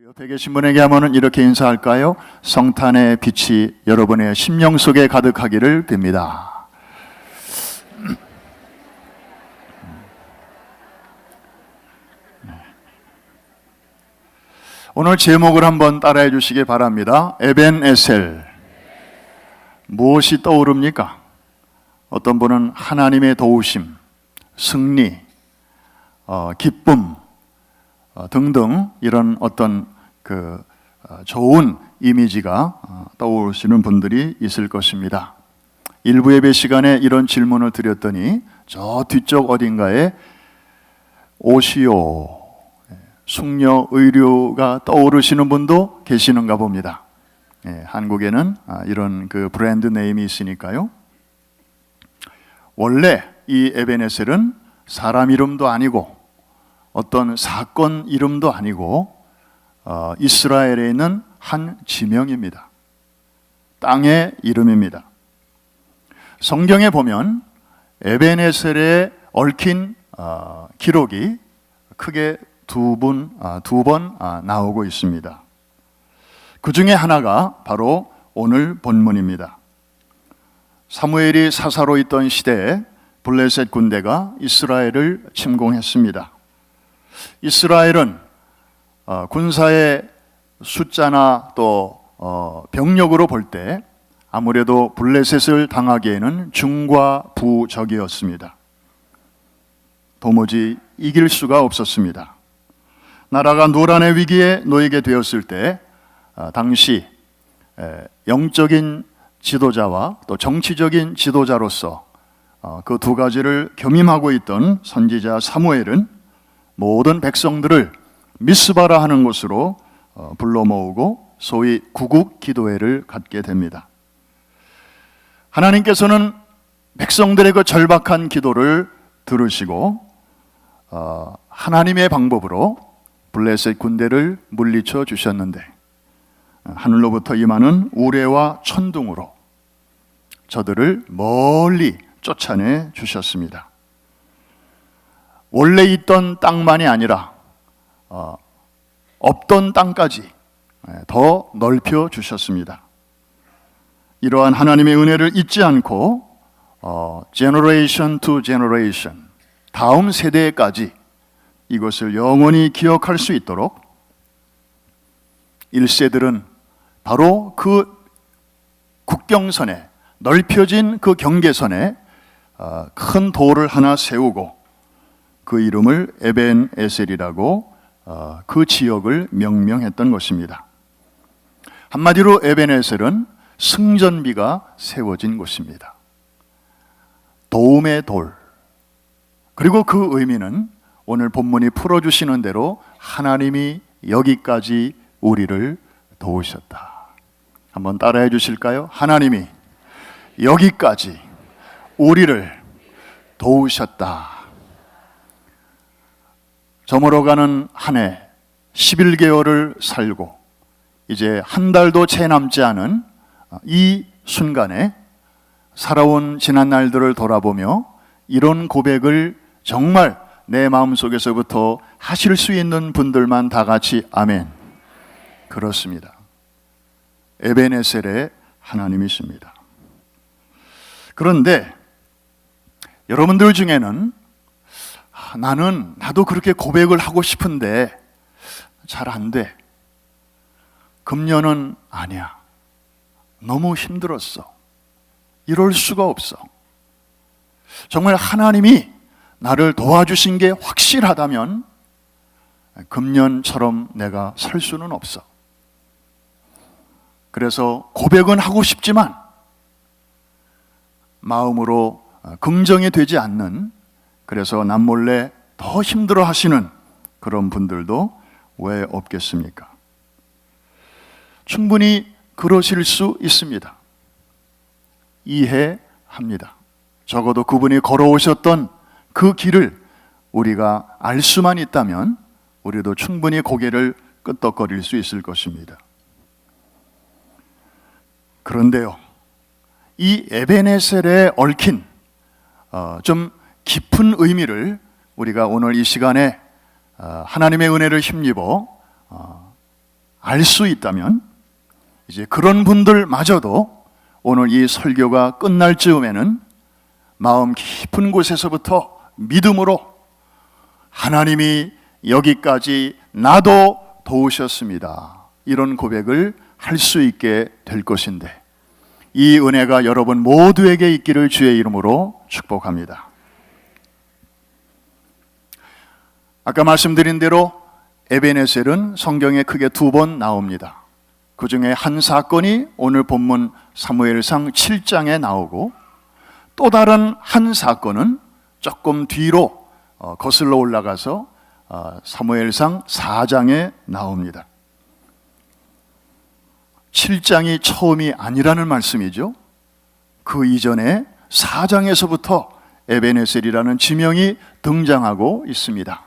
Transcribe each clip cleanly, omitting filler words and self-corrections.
옆에 계신 분에게 하면은 이렇게 인사할까요? 성탄의 빛이 여러분의 심령 속에 가득하기를 빕니다. 오늘 제목을 한번 따라해 주시기 바랍니다. 에벤에셀. 무엇이 떠오릅니까? 어떤 분은 하나님의 도우심, 승리, 기쁨 등등 이런 어떤 좋은 이미지가 떠오르시는 분들이 있을 것입니다. 일부 예배 시간에 이런 질문을 드렸더니 저 뒤쪽 어딘가에 오시오, 숙녀 의류가 떠오르시는 분도 계시는가 봅니다. 한국에는 이런 브랜드 네임이 있으니까요. 원래 이 에벤에셀은 사람 이름도 아니고 어떤 사건 이름도 아니고 이스라엘에 있는 한 지명입니다. 땅의 이름입니다. 성경에 보면 에벤에셀에 얽힌 기록이 크게 두 번 나오고 있습니다. 그 중에 하나가 바로 오늘 본문입니다. 사무엘이 사사로 있던 시대에 블레셋 군대가 이스라엘을 침공했습니다. 이스라엘은 군사의 숫자나 또 병력으로 볼 때 아무래도 블레셋을 당하기에는 중과 부적이었습니다. 도무지 이길 수가 없었습니다. 나라가 노란의 위기에 놓이게 되었을 때 당시 영적인 지도자와 또 정치적인 지도자로서 그 두 가지를 겸임하고 있던 선지자 사무엘은 모든 백성들을 미스바라 하는 곳으로 불러 모으고 소위 구국 기도회를 갖게 됩니다. 하나님께서는 백성들의 그 절박한 기도를 들으시고 하나님의 방법으로 블레셋 군대를 물리쳐 주셨는데 하늘로부터 임하는 우레와 천둥으로 저들을 멀리 쫓아내 주셨습니다. 원래 있던 땅만이 아니라 없던 땅까지 더 넓혀 주셨습니다. 이러한 하나님의 은혜를 잊지 않고 generation to generation, 다음 세대까지 이것을 영원히 기억할 수 있도록 1세들은 바로 그 국경선에, 넓혀진 그 경계선에 큰 돌을 하나 세우고 그 이름을 에벤에셀이라고 그 지역을 명명했던 것입니다. 한마디로 에벤에셀은 승전비가 세워진 곳입니다. 도움의 돌. 그리고 그 의미는 오늘 본문이 풀어주시는 대로 하나님이 여기까지 우리를 도우셨다. 한번 따라해 주실까요? 하나님이 여기까지 우리를 도우셨다. 저물어가는 한 해 11개월을 살고 이제 한 달도 채 남지 않은 이 순간에 살아온 지난 날들을 돌아보며 이런 고백을 정말 내 마음속에서부터 하실 수 있는 분들만 다 같이 아멘. 그렇습니다. 에벤에셀의 하나님이십니다. 그런데 여러분들 중에는 나도 그렇게 고백을 하고 싶은데 잘 안 돼. 금년은 아니야. 너무 힘들었어. 이럴 수가 없어. 정말 하나님이 나를 도와주신 게 확실하다면 금년처럼 내가 살 수는 없어. 그래서 고백은 하고 싶지만 마음으로 긍정이 되지 않는, 그래서 남몰래 더 힘들어 하시는 그런 분들도 왜 없겠습니까? 충분히 그러실 수 있습니다. 이해합니다. 적어도 그분이 걸어오셨던 그 길을 우리가 알 수만 있다면 우리도 충분히 고개를 끄덕거릴 수 있을 것입니다. 그런데요, 이 에벤에셀에 얽힌 좀 깊은 의미를 우리가 오늘 이 시간에 하나님의 은혜를 힘입어 알 수 있다면 이제 그런 분들마저도 오늘 이 설교가 끝날 즈음에는 마음 깊은 곳에서부터 믿음으로 하나님이 여기까지 나도 도우셨습니다, 이런 고백을 할 수 있게 될 것인데, 이 은혜가 여러분 모두에게 있기를 주의 이름으로 축복합니다. 아까 말씀드린 대로 에베네셀은 성경에 크게 2번 나옵니다. 그 중에 한 사건이 오늘 본문 사무엘상 7장에 나오고, 또 다른 한 사건은 조금 뒤로 거슬러 올라가서 사무엘상 4장에 나옵니다. 7장이 처음이 아니라는 말씀이죠. 그 이전에 4장에서부터 에베네셀이라는 지명이 등장하고 있습니다.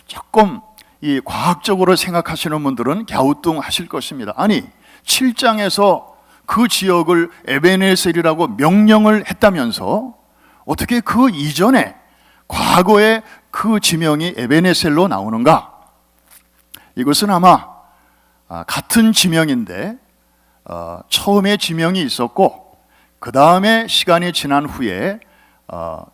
조금 이 과학적으로 생각하시는 분들은 갸우뚱하실 것입니다. 아니, 7장에서 그 지역을 에베네셀이라고 명령을 했다면서 어떻게 그 이전에 과거에 그 지명이 에베네셀로 나오는가? 이것은 아마 같은 지명인데 처음에 지명이 있었고 그 다음에 시간이 지난 후에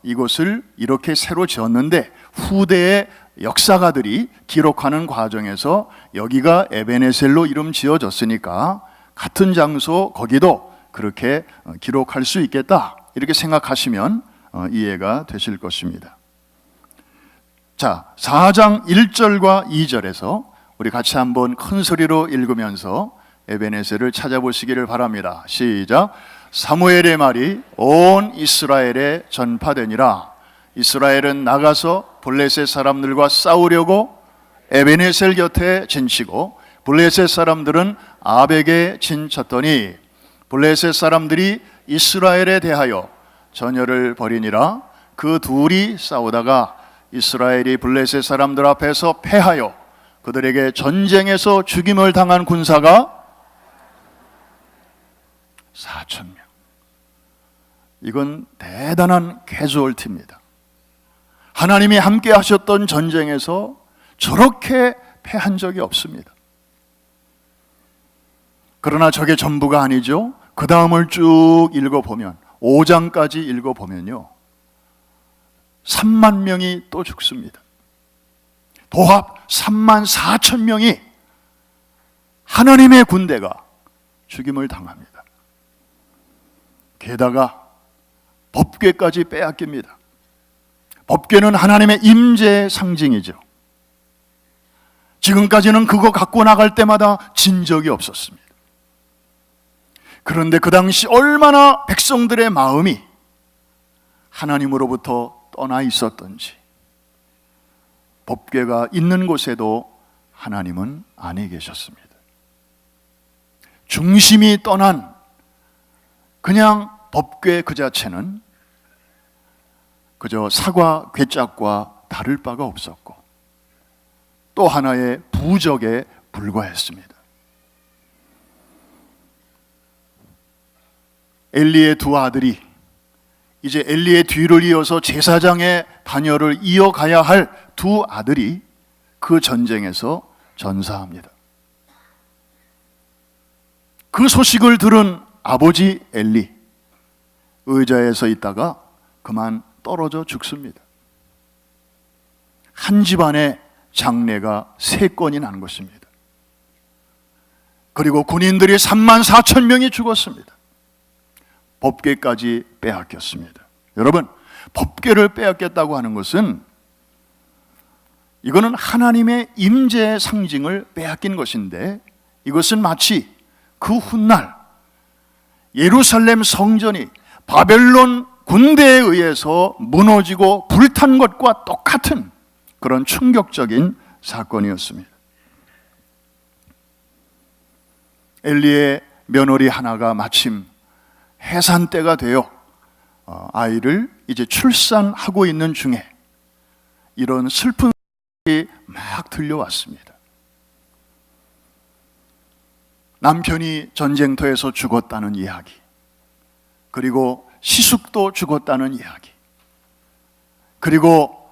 이것을 이렇게 새로 지었는데, 후대의 역사가들이 기록하는 과정에서 여기가 에베네셀로 이름 지어졌으니까 같은 장소 거기도 그렇게 기록할 수 있겠다, 이렇게 생각하시면 이해가 되실 것입니다. 자, 4장 1절과 2절에서 우리 같이 한번 큰 소리로 읽으면서 에베네셀을 찾아보시기를 바랍니다. 시작. 사무엘의 말이 온 이스라엘에 전파되니라. 이스라엘은 나가서 블레셋 사람들과 싸우려고 에베네셀 곁에 진치고 블레셋 사람들은 아벡에 진쳤더니 블레셋 사람들이 이스라엘에 대하여 전열을 벌이니라. 그 둘이 싸우다가 이스라엘이 블레셋 사람들 앞에서 패하여 그들에게 전쟁에서 죽임을 당한 군사가 4,000명. 이건 대단한 캐주얼티입니다. 하나님이 함께 하셨던 전쟁에서 저렇게 패한 적이 없습니다. 그러나 저게 전부가 아니죠. 그 다음을 쭉 읽어보면 5장까지 읽어보면요, 3만 명이 또 죽습니다. 도합 3만 4천 명이 하나님의 군대가 죽임을 당합니다. 게다가 법궤까지 빼앗깁니다. 법궤는 하나님의 임재의 상징이죠. 지금까지는 그거 갖고 나갈 때마다 진 적이 없었습니다. 그런데 그 당시 얼마나 백성들의 마음이 하나님으로부터 떠나 있었던지, 법궤가 있는 곳에도 하나님은 안에 계셨습니다. 중심이 떠난 그냥 법궤 그 자체는 그저 사과 궤짝과 다를 바가 없었고 또 하나의 부적에 불과했습니다. 엘리의 두 아들이 이제 엘리의 뒤를 이어서 제사장의 반열을 이어가야 할 두 아들이 그 전쟁에서 전사합니다. 그 소식을 들은 아버지 엘리, 의자에 서 있다가 그만 떨어져 죽습니다. 한 집안에 장례가 3건이 난 것입니다. 그리고 군인들이 3만 4천 명이 죽었습니다. 법궤까지 빼앗겼습니다. 여러분, 법궤를 빼앗겼다고 하는 것은 이거는 하나님의 임재의 상징을 빼앗긴 것인데, 이것은 마치 그 훗날 예루살렘 성전이 바벨론 군대에 의해서 무너지고 불탄 것과 똑같은 그런 충격적인 사건이었습니다. 엘리의 며느리 하나가 마침 해산 때가 되어 아이를 이제 출산하고 있는 중에 이런 슬픈 소식이 막 들려왔습니다. 남편이 전쟁터에서 죽었다는 이야기, 그리고 시숙도 죽었다는 이야기, 그리고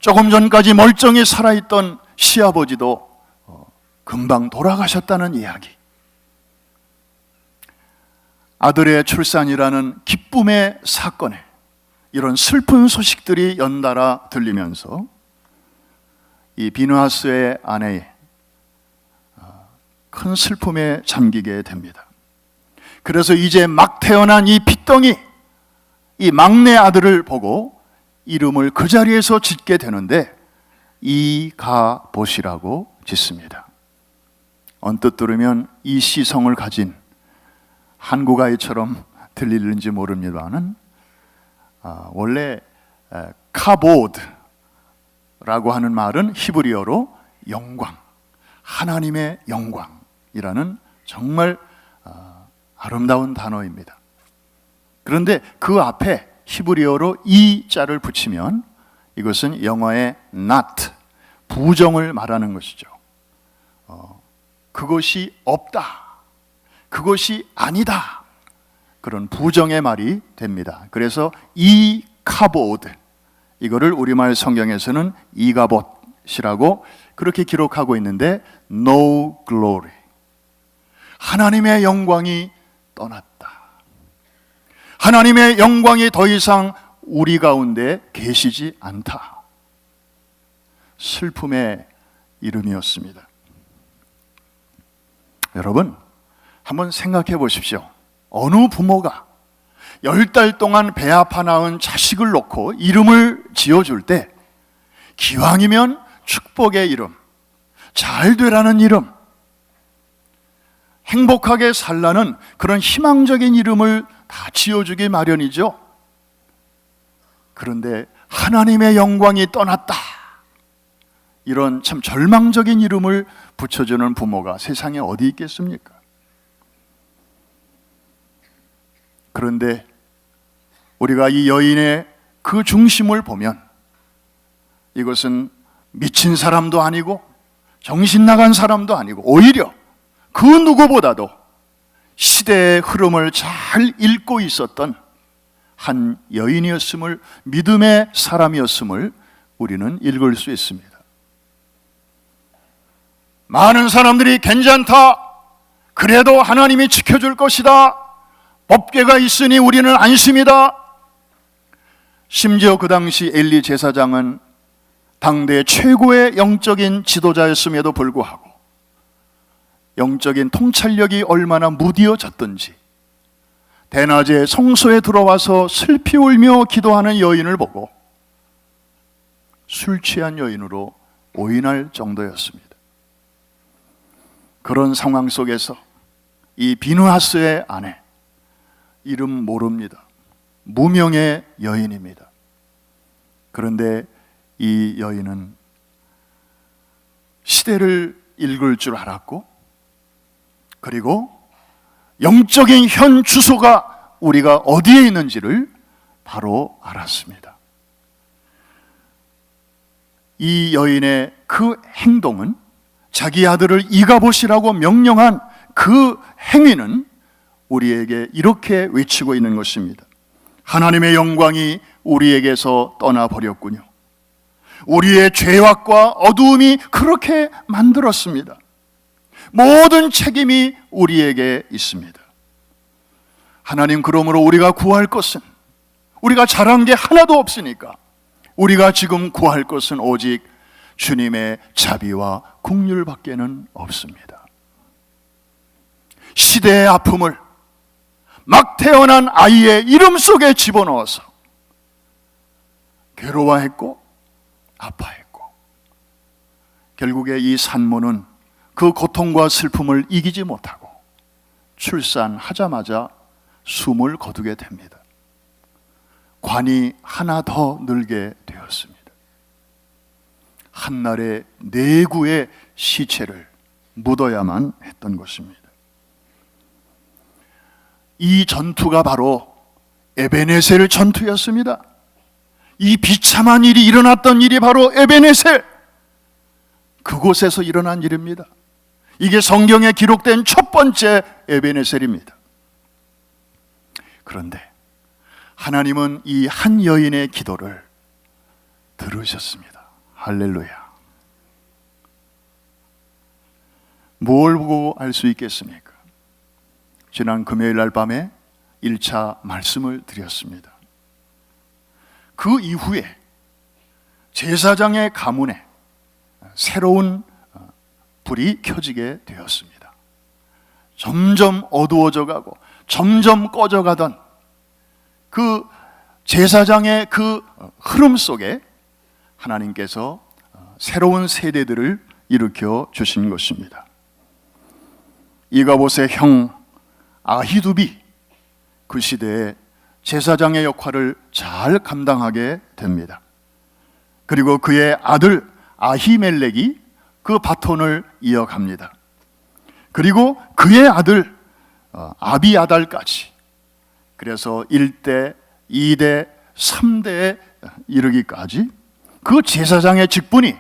조금 전까지 멀쩡히 살아있던 시아버지도 금방 돌아가셨다는 이야기. 아들의 출산이라는 기쁨의 사건에 이런 슬픈 소식들이 연달아 들리면서 이 비느하스의 아내의 큰 슬픔에 잠기게 됩니다. 그래서 이제 막 태어난 이 핏덩이, 이 막내 아들을 보고 이름을 그 자리에서 짓게 되는데 이가봇이라고 짓습니다. 언뜻 들으면 이 시성을 가진 한국 아이처럼 들리는지 모릅니다만 원래 카보드라고 하는 말은 히브리어로 영광, 하나님의 영광이라는 정말 아름다운 단어입니다. 그런데 그 앞에 히브리어로 이 자를 붙이면 이것은 영어의 not, 부정을 말하는 것이죠. 그것이 없다, 그것이 아니다, 그런 부정의 말이 됩니다. 그래서 이 카보드, 이거를 우리말 성경에서는 이가봇이라고 그렇게 기록하고 있는데 no glory, 하나님의 영광이 떠났다, 하나님의 영광이 더 이상 우리 가운데 계시지 않다, 슬픔의 이름이었습니다. 여러분, 한번 생각해 보십시오. 어느 부모가 10달 동안 배 아파 낳은 자식을 놓고 이름을 지어줄 때 기왕이면 축복의 이름, 잘 되라는 이름, 행복하게 살라는 그런 희망적인 이름을 다 지어주기 마련이죠. 그런데 하나님의 영광이 떠났다, 이런 참 절망적인 이름을 붙여주는 부모가 세상에 어디 있겠습니까? 그런데 우리가 이 여인의 그 중심을 보면 이것은 미친 사람도 아니고 정신 나간 사람도 아니고 오히려 그 누구보다도 시대의 흐름을 잘 읽고 있었던 한 여인이었음을, 믿음의 사람이었음을 우리는 읽을 수 있습니다. 많은 사람들이 괜찮다, 그래도 하나님이 지켜줄 것이다, 법궤가 있으니 우리는 안심이다. 심지어 그 당시 엘리 제사장은 당대 최고의 영적인 지도자였음에도 불구하고 영적인 통찰력이 얼마나 무디어졌던지 대낮에 성소에 들어와서 슬피 울며 기도하는 여인을 보고 술 취한 여인으로 오인할 정도였습니다. 그런 상황 속에서 이 비느하스의 아내, 이름 모릅니다. 무명의 여인입니다. 그런데 이 여인은 시대를 읽을 줄 알았고, 그리고 영적인 현 주소가 우리가 어디에 있는지를 바로 알았습니다. 이 여인의 그 행동은, 자기 아들을 이가봇이라고 명령한 그 행위는 우리에게 이렇게 외치고 있는 것입니다. 하나님의 영광이 우리에게서 떠나버렸군요. 우리의 죄악과 어두움이 그렇게 만들었습니다. 모든 책임이 우리에게 있습니다. 하나님, 그러므로 우리가 구할 것은, 우리가 잘한 게 하나도 없으니까 우리가 지금 구할 것은 오직 주님의 자비와 긍휼밖에는 없습니다. 시대의 아픔을 막 태어난 아이의 이름 속에 집어넣어서 괴로워했고 아파했고, 결국에 이 산모는 그 고통과 슬픔을 이기지 못하고 출산하자마자 숨을 거두게 됩니다. 관이 하나 더 늘게 되었습니다. 한날에 4구의 시체를 묻어야만 했던 것입니다. 이 전투가 바로 에베네셀 전투였습니다. 이 비참한 일이 일어났던 일이 바로 에베네셀, 그곳에서 일어난 일입니다. 이게 성경에 기록된 첫 번째 에베네셀입니다. 그런데 하나님은 이 한 여인의 기도를 들으셨습니다. 할렐루야. 뭘 보고 알 수 있겠습니까? 지난 금요일 날 밤에 1차 말씀을 드렸습니다. 그 이후에 제사장의 가문에 새로운 불이 켜지게 되었습니다. 점점 어두워져 가고 점점 꺼져 가던 그 제사장의 그 흐름 속에 하나님께서 새로운 세대들을 일으켜 주신 것입니다. 이가봇의 형 아히두비, 그 시대에 제사장의 역할을 잘 감당하게 됩니다. 그리고 그의 아들 아히멜렉이 그 바톤을 이어갑니다. 그리고 그의 아들 아비아달까지, 그래서 1대, 2대, 3대에 이르기까지 그 제사장의 직분이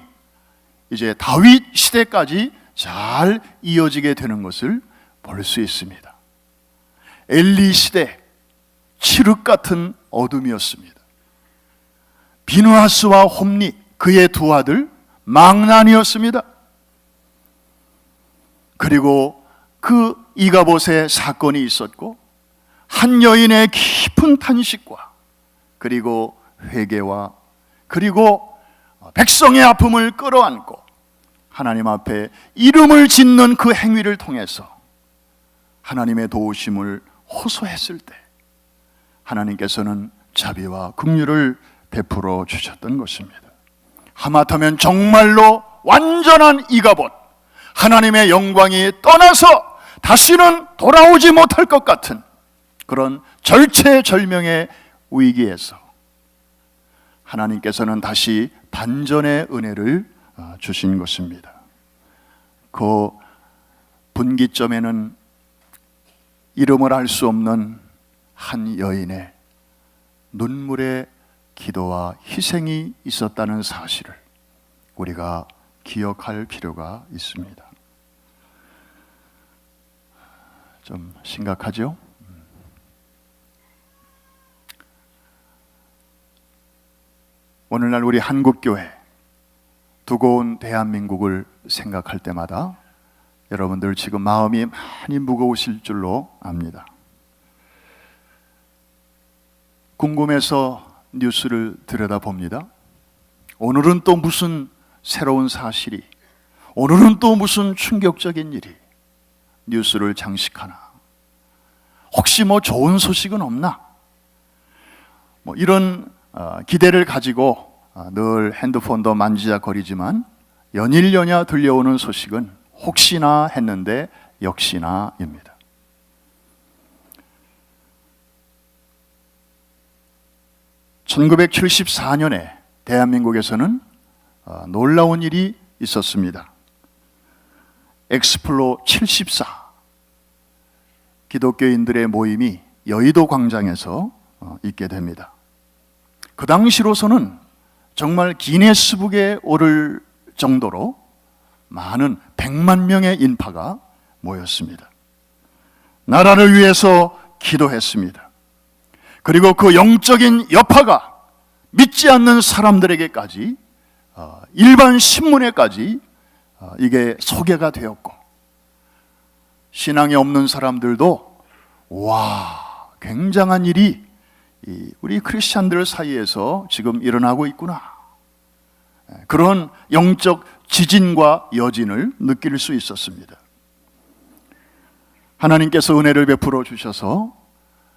이제 다윗 시대까지 잘 이어지게 되는 것을 볼 수 있습니다. 엘리 시대 칠흑 같은 어둠이었습니다. 비누하스와 홈리, 그의 두 아들 망난이었습니다. 그리고 그 이가봇의 사건이 있었고, 한 여인의 깊은 탄식과 그리고 회개와 그리고 백성의 아픔을 끌어안고 하나님 앞에 이름을 짓는 그 행위를 통해서 하나님의 도우심을 호소했을 때 하나님께서는 자비와 긍휼을 베풀어 주셨던 것입니다. 하마터면 정말로 완전한 이가봇, 하나님의 영광이 떠나서 다시는 돌아오지 못할 것 같은 그런 절체절명의 위기에서 하나님께서는 다시 반전의 은혜를 주신 것입니다. 그 분기점에는 이름을 알 수 없는 한 여인의 눈물의 기도와 희생이 있었다는 사실을 우리가 기억할 필요가 있습니다. 좀 심각하죠? 오늘날 우리 한국교회, 두고 온 대한민국을 생각할 때마다 여러분들 지금 마음이 많이 무거우실 줄로 압니다. 궁금해서 뉴스를 들여다봅니다. 오늘은 또 무슨 새로운 사실이, 오늘은 또 무슨 충격적인 일이 뉴스를 장식하나, 혹시 뭐 좋은 소식은 없나, 뭐 이런 기대를 가지고 늘 핸드폰도 만지작거리지만 연일연야 들려오는 소식은 혹시나 했는데 역시나입니다. (1974년에) 대한민국에서는 놀라운 일이 있었습니다. 엑스플로 74 기독교인들의 모임이 여의도 광장에서 있게 됩니다. 그 당시로서는 정말 기네스북에 오를 정도로 많은 100만 명의 인파가 모였습니다. 나라를 위해서 기도했습니다. 그리고 그 영적인 여파가 믿지 않는 사람들에게까지, 일반 신문에까지 이게 소개가 되었고, 신앙이 없는 사람들도 와, 굉장한 일이 우리 크리스찬들 사이에서 지금 일어나고 있구나, 그런 영적 지진과 여진을 느낄 수 있었습니다. 하나님께서 은혜를 베풀어 주셔서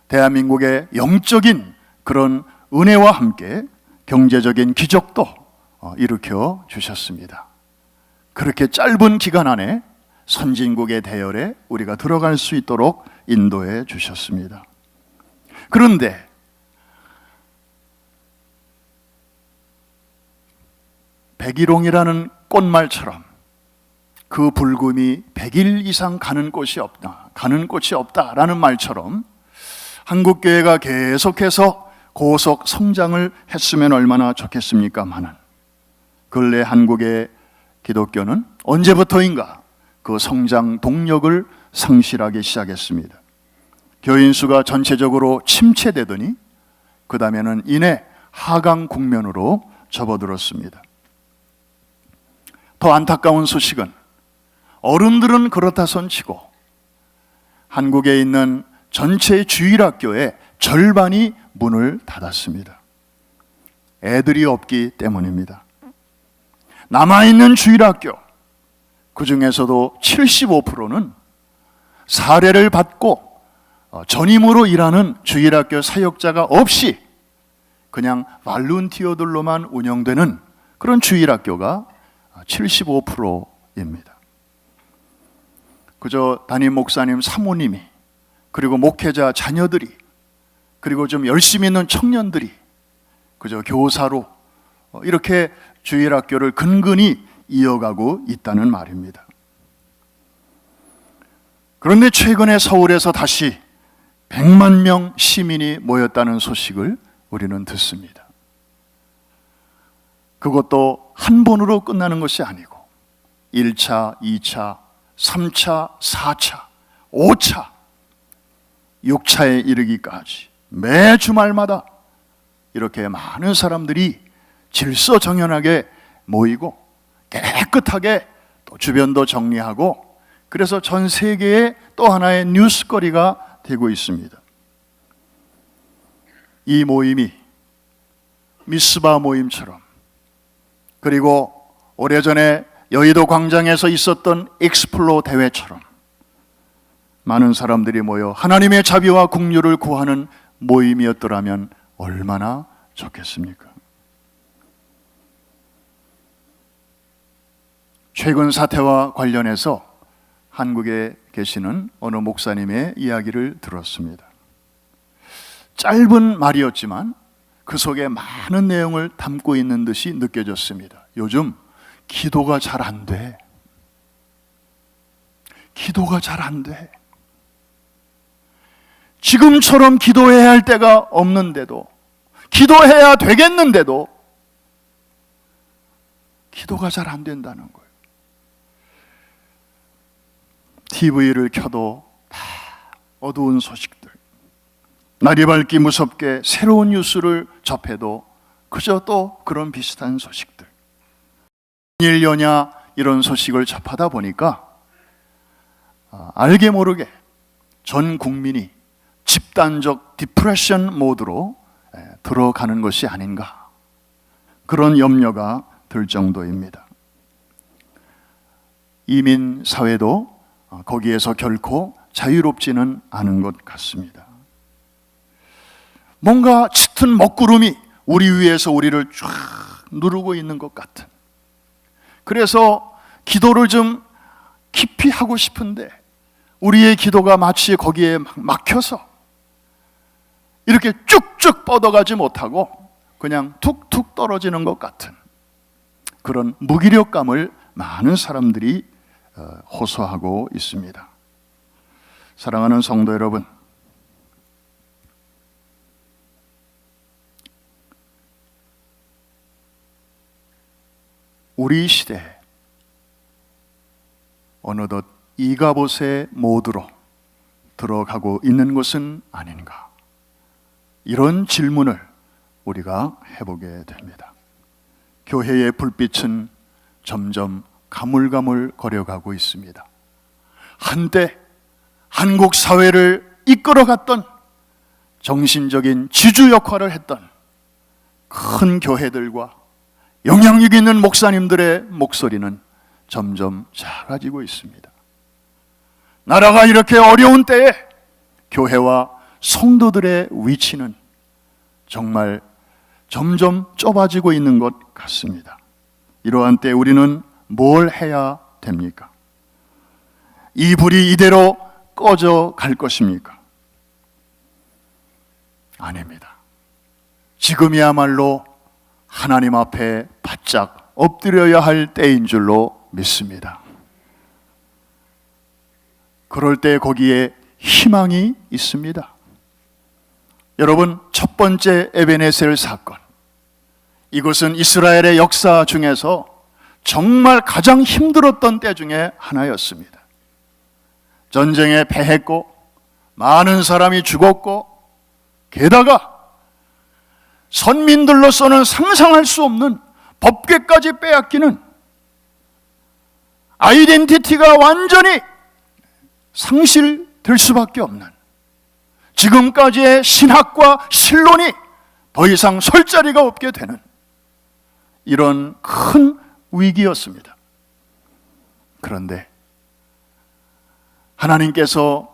대한민국의 영적인 그런 은혜와 함께 경제적인 기적도 일으켜 주셨습니다. 그렇게 짧은 기간 안에 선진국의 대열에 우리가 들어갈 수 있도록 인도해 주셨습니다. 그런데 백일홍이라는 꽃말처럼 그 불금이 100일 이상 가는 꽃이 없다라는 말처럼 한국교회가 계속해서 고속 성장을 했으면 얼마나 좋겠습니까마는, 근래 한국의 기독교는 언제부터인가 그 성장 동력을 상실하기 시작했습니다. 교인 수가 전체적으로 침체되더니 그 다음에는 이내 하강 국면으로 접어들었습니다. 더 안타까운 소식은 어른들은 그렇다 손치고 한국에 있는 전체 주일학교의 절반이 문을 닫았습니다. 애들이 없기 때문입니다. 남아있는 주일학교, 그 중에서도 75%는 사례를 받고 전임으로 일하는 주일학교 사역자가 없이 그냥 발룬티어들로만 운영되는 그런 주일학교가 75%입니다. 그저 담임 목사님 사모님이, 그리고 목회자 자녀들이, 그리고 좀 열심히 있는 청년들이 그저 교사로 이렇게 주일학교를 근근히 이어가고 있다는 말입니다. 그런데 최근에 서울에서 다시 100만 명 시민이 모였다는 소식을 우리는 듣습니다. 그것도 한 번으로 끝나는 것이 아니고 1차, 2차, 3차, 4차, 5차, 6차에 이르기까지 매 주말마다 이렇게 많은 사람들이 질서정연하게 모이고 깨끗하게 또 주변도 정리하고, 그래서 전 세계에 또 하나의 뉴스거리가 되고 있습니다. 이 모임이 미스바 모임처럼, 그리고 오래전에 여의도 광장에서 있었던 익스플로 대회처럼 많은 사람들이 모여 하나님의 자비와 긍휼을 구하는 모임이었더라면 얼마나 좋겠습니까? 최근 사태와 관련해서 한국에 계시는 어느 목사님의 이야기를 들었습니다. 짧은 말이었지만 그 속에 많은 내용을 담고 있는 듯이 느껴졌습니다. 요즘 기도가 잘 안 돼. 기도가 잘 안 돼. 지금처럼 기도해야 할 때가 없는데도, 기도해야 되겠는데도 기도가 잘 안 된다는 거예요. TV를 켜도 다 어두운 소식들, 날이 밝기 무섭게 새로운 뉴스를 접해도 그저 또 그런 비슷한 소식들. 일려냐 이런 소식을 접하다 보니까 알게 모르게 전 국민이 집단적 디프레션 모드로 들어가는 것이 아닌가, 그런 염려가 들 정도입니다. 이민 사회도 거기에서 결코 자유롭지는 않은 것 같습니다. 뭔가 짙은 먹구름이 우리 위에서 우리를 쫙 누르고 있는 것 같은, 그래서 기도를 좀 깊이 하고 싶은데 우리의 기도가 마치 거기에 막혀서 이렇게 쭉쭉 뻗어가지 못하고 그냥 툭툭 떨어지는 것 같은 그런 무기력감을 많은 사람들이 호소하고 있습니다. 사랑하는 성도 여러분, 우리 시대에 어느덧 이가봇의 모드로 들어가고 있는 것은 아닌가, 이런 질문을 우리가 해보게 됩니다. 교회의 불빛은 점점 가물가물 거려가고 있습니다. 한때 한국 사회를 이끌어갔던, 정신적인 지주 역할을 했던 큰 교회들과 영향력 있는 목사님들의 목소리는 점점 작아지고 있습니다. 나라가 이렇게 어려운 때에 교회와 성도들의 위치는 정말 점점 좁아지고 있는 것 같습니다. 이러한 때 우리는 뭘 해야 됩니까? 이 불이 이대로 꺼져 갈 것입니까? 아닙니다. 지금이야말로 하나님 앞에 바짝 엎드려야 할 때인 줄로 믿습니다. 그럴 때 거기에 희망이 있습니다. 여러분, 첫 번째 에베네셀 사건, 이것은 이스라엘의 역사 중에서 정말 가장 힘들었던 때 중에 하나였습니다. 전쟁에 패했고 많은 사람이 죽었고, 게다가 선민들로서는 상상할 수 없는 법궤까지 빼앗기는 아이덴티티가 완전히 상실될 수밖에 없는, 지금까지의 신학과 신론이 더 이상 설 자리가 없게 되는 이런 큰 위기였습니다. 그런데 하나님께서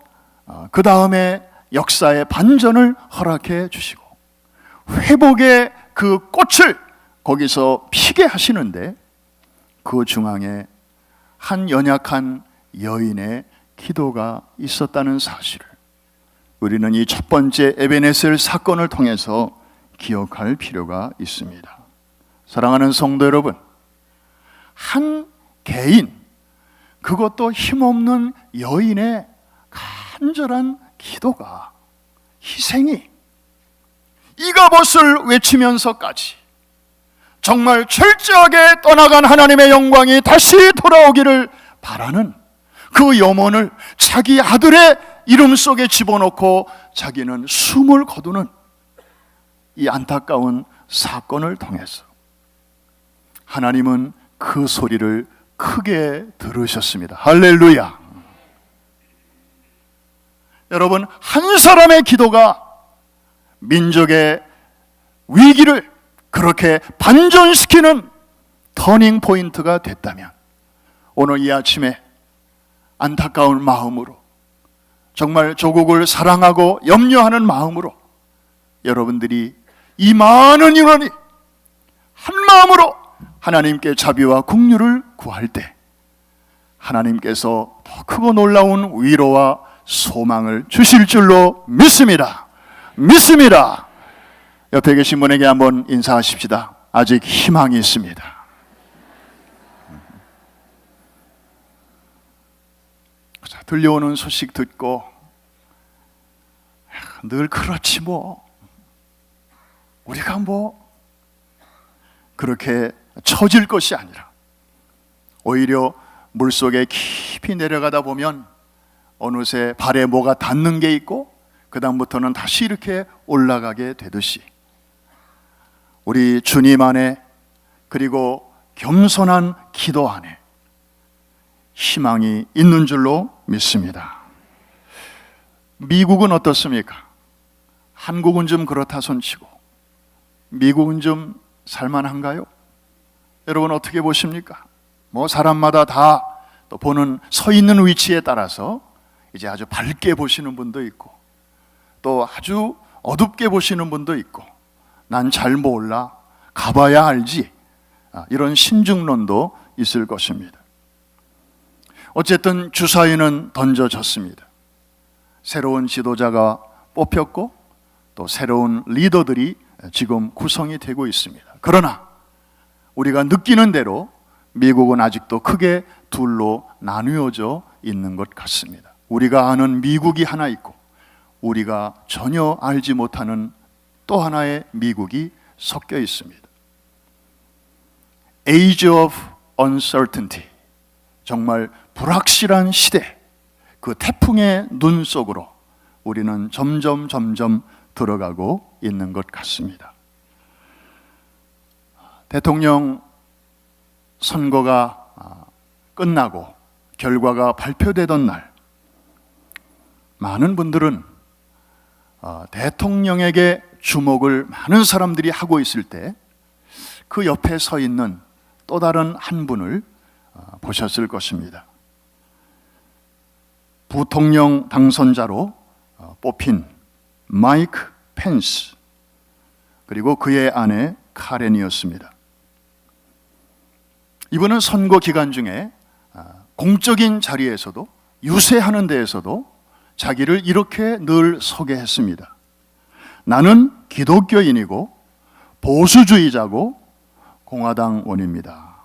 그 다음에 역사의 반전을 허락해 주시고 회복의 그 꽃을 거기서 피게 하시는데, 그 중앙에 한 연약한 여인의 기도가 있었다는 사실을 우리는 이 첫 번째 에베네셀 사건을 통해서 기억할 필요가 있습니다. 사랑하는 성도 여러분, 한 개인, 그것도 힘없는 여인의 간절한 기도가, 희생이, 이가봇을 외치면서까지 정말 철저하게 떠나간 하나님의 영광이 다시 돌아오기를 바라는 그 염원을 자기 아들의 이름 속에 집어넣고 자기는 숨을 거두는 이 안타까운 사건을 통해서 하나님은 그 소리를 크게 들으셨습니다. 할렐루야. 여러분, 한 사람의 기도가 민족의 위기를 그렇게 반전시키는 터닝 포인트가 됐다면, 오늘 이 아침에 안타까운 마음으로, 정말 조국을 사랑하고 염려하는 마음으로 여러분들이 이 많은 인원이 한 마음으로 하나님께 자비와 긍휼을 구할 때 하나님께서 더 크고 놀라운 위로와 소망을 주실 줄로 믿습니다. 믿습니다. 옆에 계신 분에게 한번 인사하십시다. 아직 희망이 있습니다. 자, 들려오는 소식 듣고 늘 그렇지 뭐, 우리가 뭐 그렇게 처질 것이 아니라 오히려 물속에 깊이 내려가다 보면 어느새 발에 뭐가 닿는 게 있고 그 다음부터는 다시 이렇게 올라가게 되듯이 우리 주님 안에, 그리고 겸손한 기도 안에 희망이 있는 줄로 믿습니다. 미국은 어떻습니까? 한국은 좀 그렇다 손치고 미국은 좀 살만한가요? 여러분 어떻게 보십니까? 뭐 사람마다 다 또 보는 서 있는 위치에 따라서 이제 아주 밝게 보시는 분도 있고 또 아주 어둡게 보시는 분도 있고, 난 잘 몰라, 가봐야 알지, 이런 신중론도 있을 것입니다. 어쨌든 주사위는 던져졌습니다. 새로운 지도자가 뽑혔고 또 새로운 리더들이 지금 구성이 되고 있습니다. 그러나 우리가 느끼는 대로 미국은 아직도 크게 둘로 나누어져 있는 것 같습니다. 우리가 아는 미국이 하나 있고 우리가 전혀 알지 못하는 또 하나의 미국이 섞여 있습니다. Age of Uncertainty, 정말 불확실한 시대, 그 태풍의 눈 속으로 우리는 점점 들어가고 있는 것 같습니다. 대통령 선거가 끝나고 결과가 발표되던 날, 많은 분들은 대통령에게 주목을 많은 사람들이 하고 있을 때 그 옆에 서 있는 또 다른 한 분을 보셨을 것입니다. 부통령 당선자로 뽑힌 마이크 펜스, 그리고 그의 아내 카렌이었습니다. 이분은 선거 기간 중에 공적인 자리에서도, 유세하는 데에서도 자기를 이렇게 늘 소개했습니다. 나는 기독교인이고 보수주의자고 공화당원입니다.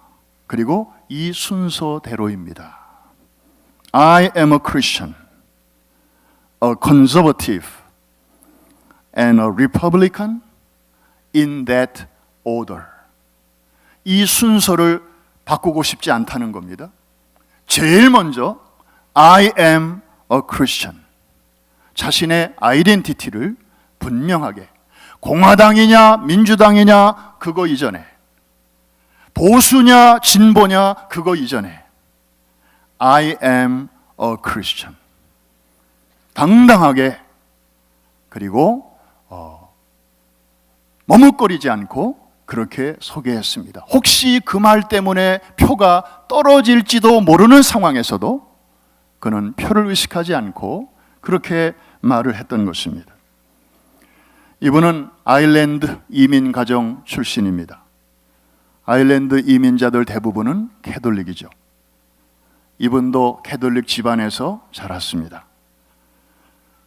그리고 이 순서대로입니다. I am a Christian, a conservative, and a Republican in that order. 이 순서를 바꾸고 싶지 않다는 겁니다. 제일 먼저 I am a Christian, 자신의 아이덴티티를 분명하게, 공화당이냐 민주당이냐 그거 이전에, 보수냐 진보냐 그거 이전에 I am a Christian. 당당하게, 그리고 머뭇거리지 않고 그렇게 소개했습니다. 혹시 그 말 때문에 표가 떨어질지도 모르는 상황에서도 그는 표를 의식하지 않고 그렇게 말을 했던 것입니다. 이분은 아일랜드 이민 가정 출신입니다. 아일랜드 이민자들 대부분은 캐톨릭이죠. 이분도 캐톨릭 집안에서 자랐습니다.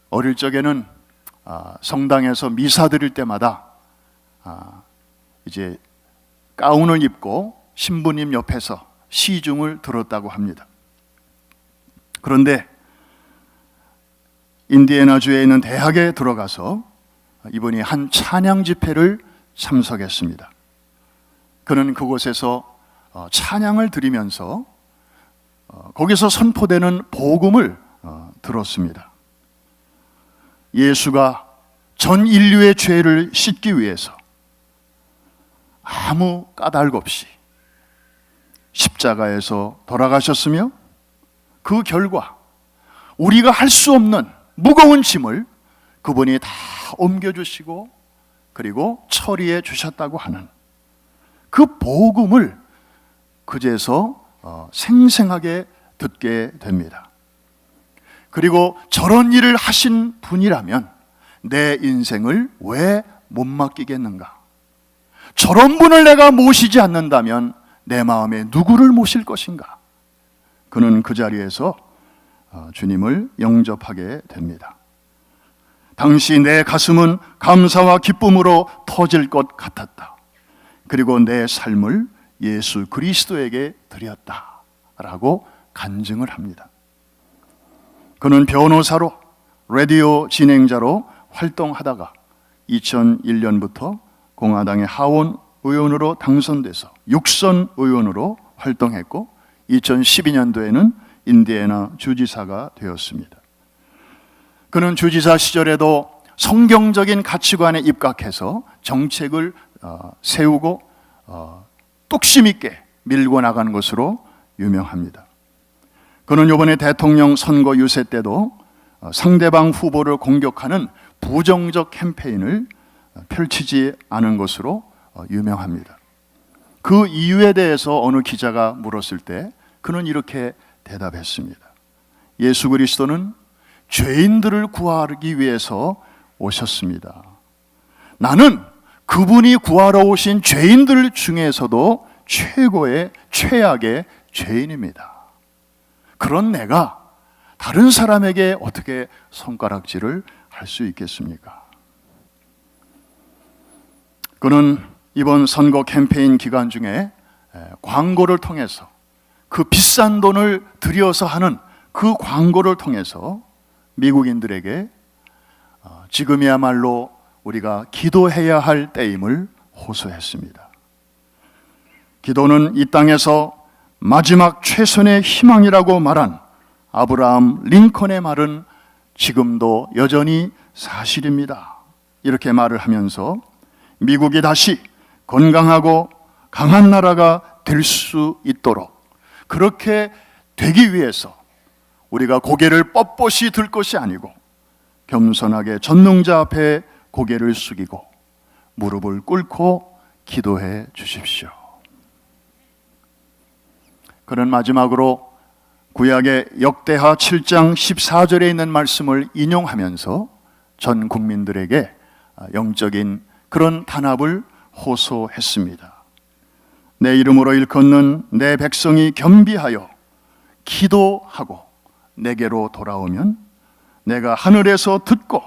어릴 적에는 성당에서 미사 드릴 때마다 이제 가운을 입고 신부님 옆에서 시중을 들었다고 합니다. 그런데 인디애나주에 있는 대학에 들어가서 이분이 한 찬양 집회를 참석했습니다. 그는 그곳에서 찬양을 드리면서 거기서 선포되는 복음을 들었습니다. 예수가 전 인류의 죄를 씻기 위해서 아무 까닭 없이 십자가에서 돌아가셨으며 그 결과 우리가 할 수 없는 무거운 짐을 그분이 다 옮겨주시고 그리고 처리해 주셨다고 하는 그 복음을 그제서 생생하게 듣게 됩니다. 그리고 저런 일을 하신 분이라면 내 인생을 왜 못 맡기겠는가? 저런 분을 내가 모시지 않는다면 내 마음에 누구를 모실 것인가? 그는 그 자리에서 주님을 영접하게 됩니다. 당시 내 가슴은 감사와 기쁨으로 터질 것 같았다. 그리고 내 삶을 예수 그리스도에게 드렸다 라고 간증을 합니다. 그는 변호사로, 라디오 진행자로 활동하다가 2001년부터 공화당의 하원 의원으로 당선돼서 육선 의원으로 활동했고 2012년도에는 인디애나 주지사가 되었습니다. 그는 주지사 시절에도 성경적인 가치관에 입각해서 정책을 세우고 뚝심 있게 밀고 나간 것으로 유명합니다. 그는 이번에 대통령 선거 유세 때도 상대방 후보를 공격하는 부정적 캠페인을 펼치지 않은 것으로 유명합니다. 그 이유에 대해서 어느 기자가 물었을 때 그는 이렇게 대답했습니다. 예수 그리스도는 죄인들을 구하기 위해서 오셨습니다. 나는 그분이 구하러 오신 죄인들 중에서도 최고의 최악의 죄인입니다. 그런 내가 다른 사람에게 어떻게 손가락질을 할 수 있겠습니까? 그는 이번 선거 캠페인 기간 중에 광고를 통해서 그 비싼 돈을 들여서 하는 그 광고를 통해서 미국인들에게 지금이야말로 우리가 기도해야 할 때임을 호소했습니다. 기도는 이 땅에서 마지막 최선의 희망이라고 말한 아브라함 링컨의 말은 지금도 여전히 사실입니다. 이렇게 말을 하면서 미국이 다시 건강하고 강한 나라가 될 수 있도록 그렇게 되기 위해서 우리가 고개를 뻣뻣이 들 것이 아니고 겸손하게 전능자 앞에 고개를 숙이고 무릎을 꿇고 기도해 주십시오. 그는 마지막으로 구약의 역대하 7장 14절에 있는 말씀을 인용하면서 전 국민들에게 영적인 그런 단합을 호소했습니다. 내 이름으로 일컫는 내 백성이 겸비하여 기도하고 내게로 돌아오면 내가 하늘에서 듣고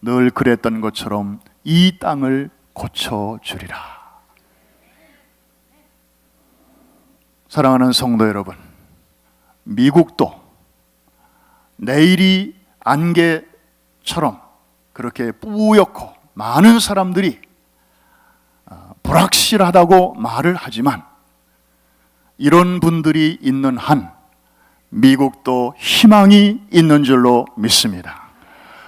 늘 그랬던 것처럼 이 땅을 고쳐주리라. 사랑하는 성도 여러분, 미국도 내일이 안개처럼 그렇게 뿌옇고 많은 사람들이 불확실하다고 말을 하지만 이런 분들이 있는 한 미국도 희망이 있는 줄로 믿습니다.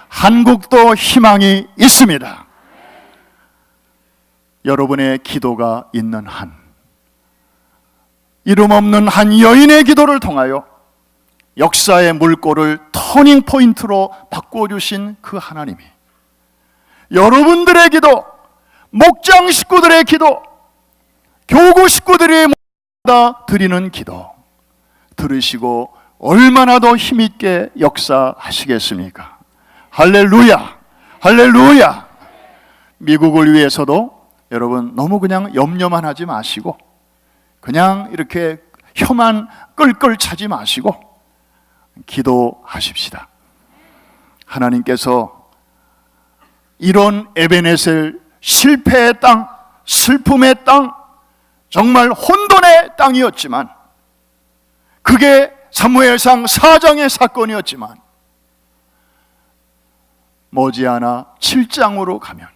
한국도 희망이 있습니다. 여러분의 기도가 있는 한 이름 없는 한 여인의 기도를 통하여 역사의 물꼬를 터닝 포인트로 바꿔주신 그 하나님이 여러분들의 기도, 목장 식구들의 기도, 교구 식구들이 모두 드리는 기도 들으시고 얼마나 더 힘있게 역사하시겠습니까? 할렐루야! 할렐루야! 미국을 위해서도 여러분 너무 그냥 염려만 하지 마시고 그냥 이렇게 혀만 끌끌 차지 마시고 기도하십시다. 하나님께서 이런 에베네셀 실패의 땅, 슬픔의 땅, 정말 혼돈의 땅이었지만 그게 사무엘상 4장의 사건이었지만 머지않아 7장으로 가면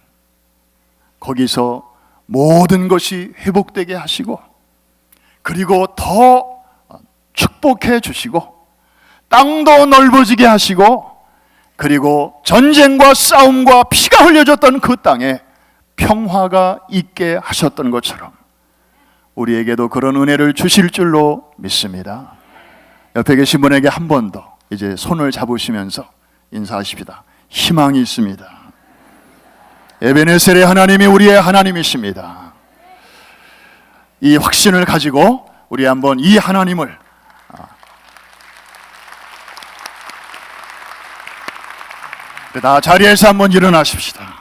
거기서 모든 것이 회복되게 하시고 그리고 더 축복해 주시고 땅도 넓어지게 하시고 그리고 전쟁과 싸움과 피가 흘려졌던 그 땅에 평화가 있게 하셨던 것처럼 우리에게도 그런 은혜를 주실 줄로 믿습니다. 옆에 계신 분에게 한 번 더 이제 손을 잡으시면서 인사하십시다. 희망이 있습니다. 에베네셀의 하나님이 우리의 하나님이십니다. 이 확신을 가지고 우리 한번 이 하나님을 다 자리에서 한번 일어나십시다.